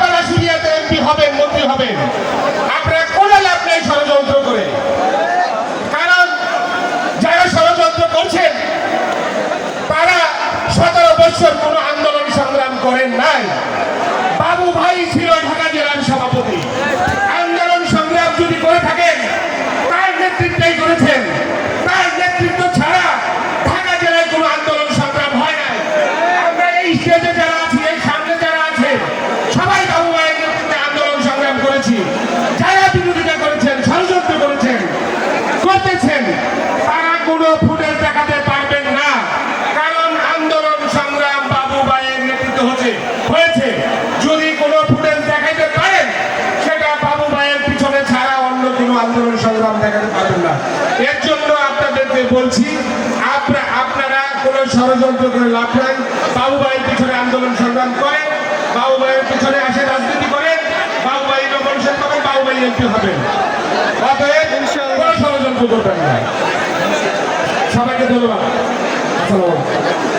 আপনারা সিরিয়াতে এমপি হবেন, মন্ত্রী হবেন, আপনারা কোনো লাভ নেই ষড়যন্ত্র করে। কারণ যারা ষড়যন্ত্র করছেন তারা 17 বছর কোনো আন্দোলন সংগ্রাম করেন নাই। বাবু ভাই ছিল ঢাকা জেলার সভাপতি। আন্দোলন সংগ্রাম যদি করে থাকেন তার নেতৃত্বেই করেছেন। তার নেতৃত্ব ছাড়া ঢাকা জেলায় কোনো আন্দোলন সংগ্রাম হয় নাই। আমরা এই স্টেজে যারা আছি, এই সামনে যারা আছে, সবাই বাবু ভাইয়ের নেতৃত্বে আন্দোলন সংগ্রাম করেছি। যারা বিরোধিতা করেছেন, ষড়যন্ত্র করেছেন, করতেছেন, তারা কোনো ফুটেজ দেখাতে পারবেন না। কারণ আন্দোলন সংগ্রাম বাবু ভাইয়ের নেতৃত্ব হয়েছে। যদি কোনো ফুটেজ দেখাতে পারেন, সেটা বাবু ভাইয়ের পিছনে ছাড়া অন্য কোনো আন্দোলন সংগ্রাম দেখাতে পারবেন না। এর জন্য আপনাদেরকে বলছি, আপনারা কোনো ষড়যন্ত্র করে লাভ নাই। বাবু ভাইয়ের পিছনে আন্দোলন সংগ্রাম করেন, বাবু ভাইয়ের পিছনে আসে রাজনীতি করেন, বাবু ভাই নমিনেশন পাবেন, বাবু ভাই এমপি হবেন। অতএব কোনো ষড়যন্ত্র করবেন না। সবাইকে ধন্যবাদ। আসসালামু আলাইকুম।